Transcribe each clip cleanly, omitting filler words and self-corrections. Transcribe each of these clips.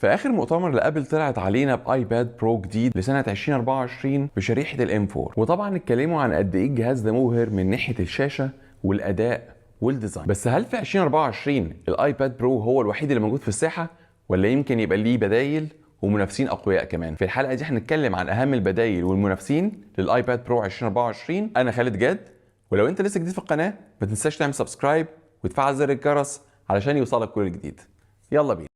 في اخر مؤتمر لابل طلعت علينا بايباد برو جديد لسنه 2024 بشريحه الام 4، وطبعا اتكلموا عن قد ايه الجهاز ده مبهر من ناحيه الشاشه والاداء والديزاين. بس هل في 2024 الايباد برو هو الوحيد اللي موجود في الساحه، ولا يمكن يبقى ليه بدايل ومنافسين اقوياء كمان؟ في الحلقه دي هنتكلم عن اهم البدايل والمنافسين للايباد برو 2024. انا خالد جاد، ولو انت لسه جديد في القناه ما تنساش تعمل سبسكرايب وتفعل زر الجرس علشان يوصلك كل جديد. يلا بينا.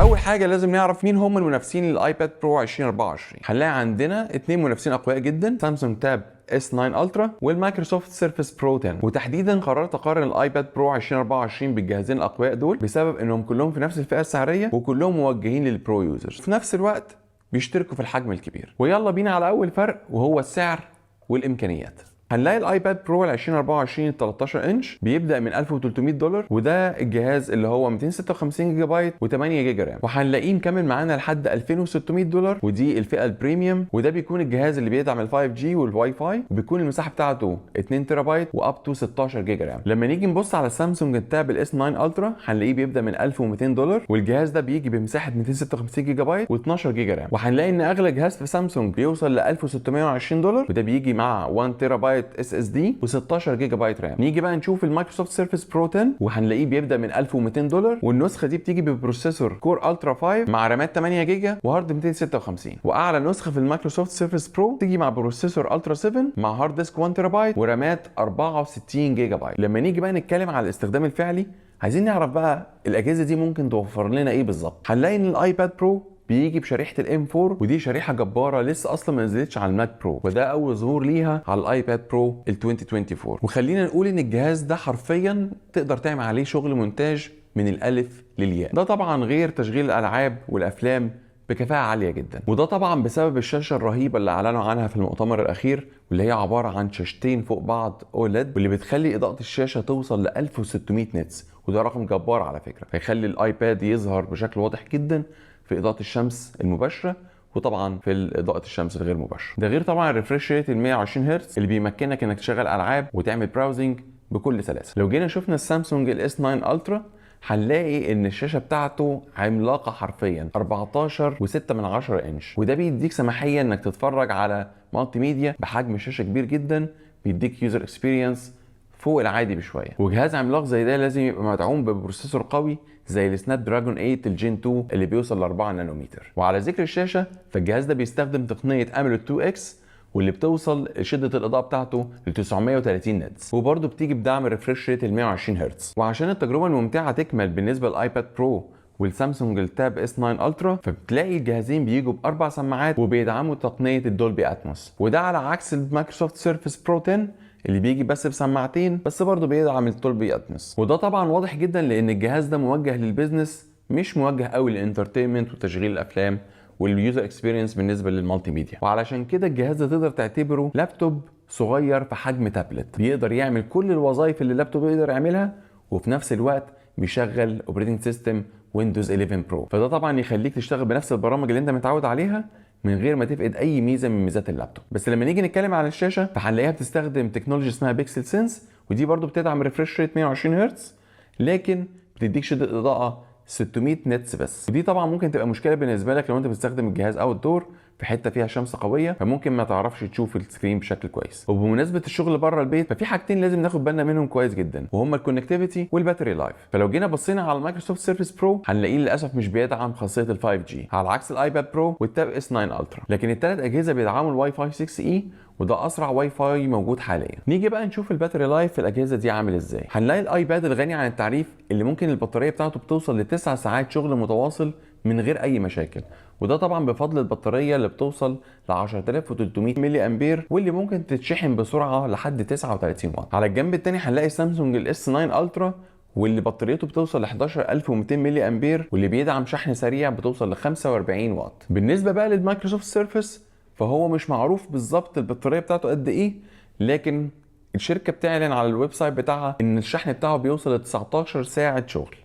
اول حاجه لازم نعرف مين هم المنافسين للايباد برو 2024. هنلاقي عندنا اتنين منافسين اقوياء جدا، سامسونج تاب S9 الترا والمايكروسوفت سيرفيس برو 10. وتحديدا قررت اقارن الايباد برو 2024 بالجهازين الاقوياء دول بسبب انهم كلهم في نفس الفئه السعريه وكلهم موجهين للبرو يوزرز، في نفس الوقت بيشتركوا في الحجم الكبير. ويلا بينا على اول فرق وهو السعر والامكانيات. هنلاقي الايباد برو 2024 13 انش بيبدا من $1300، وده الجهاز اللي هو 256 جيجا بايت و8 جيجا رام. وهنلاقيه مكمل معانا لحد $2600، ودي الفئه البريميوم، وده بيكون الجهاز اللي بيدعم ال 5G والواي فاي، وبيكون المساحه بتاعته 2 تيرا بايت واب تو 16 جيجا رام. لما نيجي نبص على سامسونج التاب الاس 9 الترا هنلاقيه بيبدا من $1200، والجهاز ده بيجي بمساحه 256 جيجا بايت و12 جيجا رام. وهنلاقي ان اغلى جهاز في سامسونج بيوصل ل $1620، وده بيجي مع 1 تيرا بايت اس اس دي و16 جيجا بايت رام. نيجي بقى نشوف المايكروسوفت سيرفيس برو 10، وهنلاقيه بيبدا من $1200، والنسخه دي بتيجي ببروسيسور كور الترا 5 مع رامات 8 جيجا وهارد 256. واعلى نسخه في المايكروسوفت سيرفيس برو تيجي مع بروسيسور الترا 7 مع هارد ديسك 1 تيرا بايت ورامات 64 جيجا بايت. لما نيجي بقى نتكلم على الاستخدام الفعلي، عايزين نعرف بقى الاجهزه دي ممكن توفر لنا ايه بالظبط. هنلاقي ان الايباد برو بيجي بشريحه الام 4، ودي شريحه جباره لسه اصلا ما نزلتش على الماك برو، وده اول ظهور ليها على الايباد برو ال 2024. وخلينا نقول ان الجهاز ده حرفيا تقدر تعمل عليه شغل مونتاج من الالف للياء. ده طبعا غير تشغيل الالعاب والافلام بكفاءه عاليه جدا، وده طبعا بسبب الشاشه الرهيبه اللي اعلنوا عنها في المؤتمر الاخير، واللي هي عباره عن شاشتين فوق بعض اوليد، واللي بتخلي اضاءه الشاشه توصل ل 1600 نتس، وده رقم جبار على فكره، هيخلي الايباد يظهر بشكل واضح جدا في اضاءه الشمس المباشره، وطبعا في اضاءه الشمس الغير مباشره. ده غير طبعا الريفريش ريت ال 120 هرتز اللي بيمكنك انك تشغل العاب وتعمل براوزنج بكل سلاسه. لو جينا شفنا السامسونج الاس 9 الترا هنلاقي ان الشاشه بتاعته عملاقه حرفيا 14.6 انش، وده بيديك سماحيه انك تتفرج على مالتي ميديا بحجم شاشه كبير جدا، بيديك يوزر اكسبيرينس فوق العادي بشويه. وجهاز عملاق زي ده لازم يبقى مدعوم ببروسيسور قوي زي السناب دراجون 8 الجين 2 اللي بيوصل ل 4 نانومتر. وعلى ذكر الشاشه، فالجهاز ده بيستخدم تقنيه اموليد 2 اكس، واللي بتوصل شده الاضاءه بتاعته ل 930 نتس، وبرده بتيجي بدعم الريفريش ريت ال 120 هرتز. وعشان التجربه الممتعه تكمل بالنسبه للايباد برو والسامسونج التاب اس 9 الترا، فبتلاقي الجهازين بيجوا باربع سماعات وبيدعموا تقنيه الدولبي اتموس، وده على عكس المايكروسوفت سيرفيس برو 10 اللي بيجي بس بسماعتين بس برضه بيدعم الدولبي اتموس. وده طبعا واضح جدا لان الجهاز ده موجه للبيزنس، مش موجه قوي للانترتينمنت وتشغيل الافلام واليوزر اكسبيرينس بالنسبه للمالتي ميديا. وعلشان كده الجهاز ده تقدر تعتبره لابتوب صغير في حجم تابلت، بيقدر يعمل كل الوظائف اللي اللابتوب يقدر يعملها، وفي نفس الوقت بيشغل اوبريتنج سيستم ويندوز 11 برو. فده طبعا يخليك تشتغل بنفس البرامج اللي انت متعود عليها من غير ما تفقد اي ميزه من ميزات اللابتوب. بس لما نيجي نتكلم على الشاشه فهنلاقيها بتستخدم تكنولوجيا اسمها بيكسل سنس، ودي برضو بتدعم ريفريش ريت 120 هرتز، لكن بتديك شده اضاءه 600 نتس بس. ودي طبعا ممكن تبقى مشكله بالنسبه لك لو انت بتستخدم الجهاز اوت دور في حته فيها شمس قويه، فممكن ما تعرفش تشوف السكرين بشكل كويس. وبمناسبه الشغل بره البيت، ففي حاجتين لازم ناخد بالنا منهم كويس جدا، وهما الكونكتيفيتي والباتري لايف. فلو جينا بصينا على المايكروسوفت سيرفيس برو هنلاقيه للاسف مش بيدعم خاصيه ال 5G على عكس الايباد برو والتاب اس 9 الترا، لكن الثلاث اجهزه بيدعموا الواي فاي 6 اي، وده اسرع واي فاي موجود حاليا. نيجي بقى نشوف الباتري لايف في الاجهزه دي عامل ازاي. هنلاقي الايباد الغني عن التعريف اللي ممكن البطاريه بتاعته بتوصل ل9 ساعات شغل متواصل من غير اي مشاكل، وده طبعا بفضل البطاريه اللي بتوصل ل 10300 ملي امبير، واللي ممكن تتشحن بسرعه لحد 39 واط. على الجنب الثاني هنلاقي سامسونج الاس 9 الترا، واللي بطاريته بتوصل ل 11200 ملي امبير، واللي بيدعم شحن سريع بتوصل ل 45 واط. بالنسبه بقى للمايكروسوفت سيرفيس فهو مش معروف بالظبط البطاريه بتاعته قد ايه، لكن الشركه بتعلن على الويب سايت بتاعها ان الشحن بتاعه بيوصل ل 19 ساعه شغل.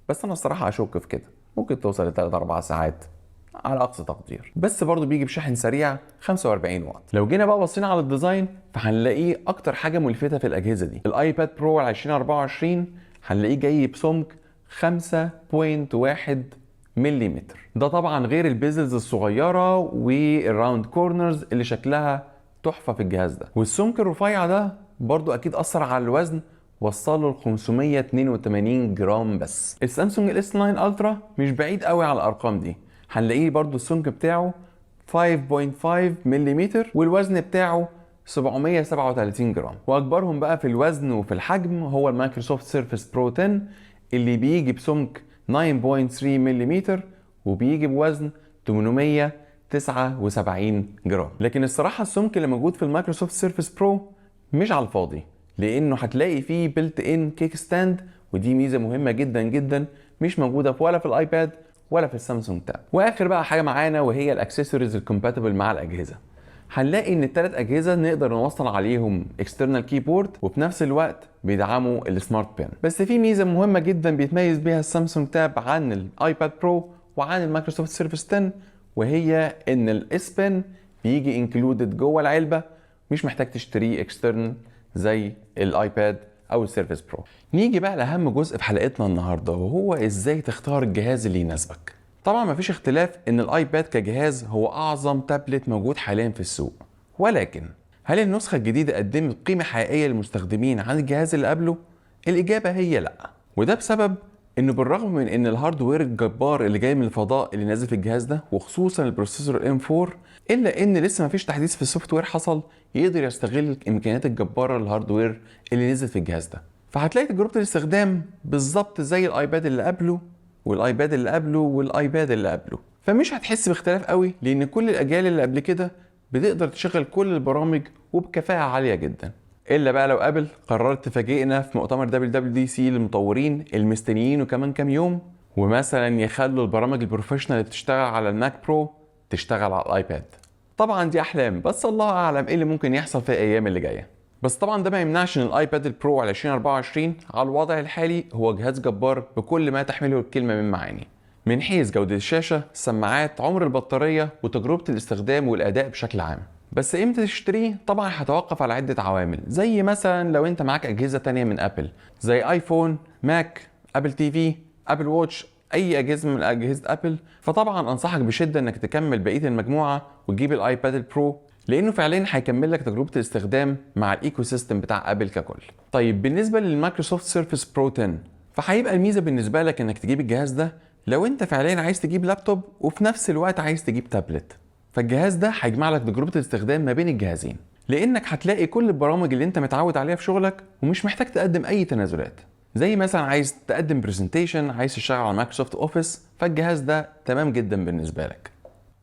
بس انا الصراحه اشك في كده، ممكن توصل ل 3 4 ساعات على اقصى تقدير، بس برضو بيجي بشحن سريع 45 واط. لو جينا بقى بصينا على الديزاين فهنلاقيه اكتر حاجه ملفته في الاجهزه دي. الايباد برو 2024 هنلاقيه جاي بسمك 5.1 ملم. ده طبعا غير البيزلز الصغيره والراوند كورنرز اللي شكلها تحفه في الجهاز ده. والسمك الرفيع ده برضو اكيد اثر على الوزن، وصله ل 582 جرام بس. السامسونج الاس 9 الترا مش بعيد قوي على الارقام دي، هنلاقيه برضو السمك بتاعه 5.5 ملم والوزن بتاعه 737 جرام. واكبرهم بقى في الوزن وفي الحجم هو المايكروسوفت سيرفيس برو 10 اللي بيجي بسمك 9.3 ملم وبيجي بوزن 879 جرام. لكن الصراحه السمك اللي موجود في المايكروسوفت سيرفيس برو مش على الفاضي، لانه هتلاقي فيه بيلت ان كيك ستاند، ودي ميزه مهمه جدا جدا مش موجوده ولا في الايباد ولا في السامسونج تاب. واخر بقى حاجه معانا وهي الاكسسوارز الكومباتبل مع الاجهزه. هنلاقي ان الثلاث اجهزه نقدر نوصل عليهم اكسترنال كيبورد وفي نفس الوقت بيدعموا السمارت بين. بس في ميزه مهمه جدا بيتميز بيها السامسونج تاب عن الايباد برو وعن المايكروسوفت سيرفيس 10، وهي ان الاس بين بيجي انكلودد جوه العلبه، مش محتاج تشتريه اكسترنال زي الايباد او السيرفيس برو. نيجي بقى لاهم جزء في حلقتنا النهارده، وهو ازاي تختار الجهاز اللي يناسبك. طبعا مفيش اختلاف ان الايباد كجهاز هو اعظم تابلت موجود حاليا في السوق، ولكن هل النسخه الجديده قدمت قيمه حقيقيه للمستخدمين عن الجهاز اللي قبله؟ الاجابه هي لا، وده بسبب انه بالرغم من ان الهاردوير الجبار اللي جاي من الفضاء اللي نازل في الجهاز ده، وخصوصا البروسيسور الام 4، الا ان لسه مفيش تحديث في السوفت وير حصل يقدر يستغل الامكانيات الجباره للهاردوير اللي نزل في الجهاز ده. فهتلاقي تجربه الاستخدام بالظبط زي الايباد اللي قبله والايباد اللي قبله والايباد اللي قبله، فمش هتحس باختلاف قوي، لان كل الاجيال اللي قبل كده بتقدر تشغل كل البرامج وبكفاءه عاليه جدا. الا بقى لو ابل قررت تفاجئنا في مؤتمر WWDC للمطورين المستنيين وكمان كام يوم، ومثلا يخلوا البرامج البروفيشنال اللي بتشتغل على الماك برو تشتغل على الايباد. طبعا دي احلام، بس الله اعلم ايه اللي ممكن يحصل في الايام اللي جايه. بس طبعا ده ما يمنعش ان الايباد البرو على 2024 على الوضع الحالي هو جهاز جبار بكل ما تحمله الكلمه من معاني، من حيث جوده الشاشه، السماعات، عمر البطاريه، وتجربه الاستخدام والاداء بشكل عام. بس امتى تشتريه طبعا هتوقف على عده عوامل، زي مثلا لو انت معاك اجهزه تانية من ابل زي ايفون، ماك، ابل تي في، ابل واتش، اي اجهزه من اجهزه ابل، فطبعا انصحك بشده انك تكمل بقيه المجموعه وتجيب الايباد البرو، لانه فعليا هيكمل لك تجربه الاستخدام مع الايكو سيستم بتاع ابل ككل. طيب بالنسبه للمايكروسوفت سيرفيس برو 10، فهيبقى الميزه بالنسبه لك انك تجيب الجهاز ده لو انت فعليا عايز تجيب لابتوب وفي نفس الوقت عايز تجيب تابلت. فالجهاز ده هيجمع لك تجربه الاستخدام ما بين الجهازين، لانك هتلاقي كل البرامج اللي انت متعود عليها في شغلك ومش محتاج تقدم اي تنازلات. زي مثلا عايز تقدم برزنتيشن، عايز تشتغل على مايكروسوفت اوفيس، فالجهاز ده تمام جدا بالنسبه لك.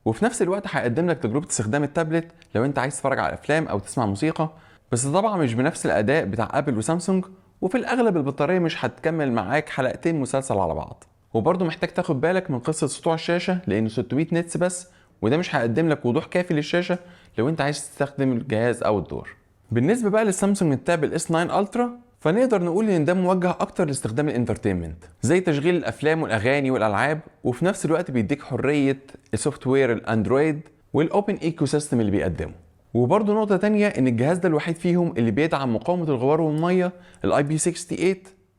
وفي نفس الوقت هيقدم لك تجربه استخدام التابلت لو انت عايز تتفرج على افلام او تسمع موسيقى، بس طبعا مش بنفس الاداء بتاع ابل وسامسونج، وفي الاغلب البطاريه مش هتكمل معاك حلقتين مسلسل على بعض. وبرضه محتاج تاخد بالك من قصه سطوع الشاشه، لانه 600 نتس بس، وده مش هيقدم لك وضوح كافي للشاشه لو انت عايز تستخدم الجهاز او الدور. بالنسبه بقى للسامسونج التاب الاس 9 الترا، فنقدر نقول ان ده موجه اكتر لاستخدام الانترتينمنت، زي تشغيل الافلام والاغاني والالعاب، وفي نفس الوقت بيديك حريه السوفت وير الاندرويد والاوبن ايكو سيستم اللي بيقدمه. وبرضه نقطه تانية ان الجهاز ده الوحيد فيهم اللي بيدعم مقاومه الغبار والميه الاي بي 68،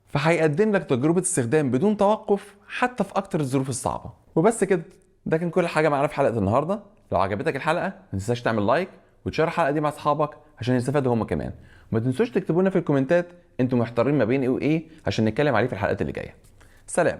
فهيقدم لك تجربه استخدام بدون توقف حتى في اكتر الظروف الصعبه. وبس كده، ده كان كل حاجه معانا في حلقه النهارده. لو عجبتك الحلقه ما تنساش تعمل لايك وتشير الحلقه دي مع اصحابك عشان يستفادوا هم كمان. وما تنسوش تكتبوا لنا في الكومنتات انتوا محتارين ما بين ايه وايه عشان نتكلم عليه في الحلقات اللي جايه. سلام.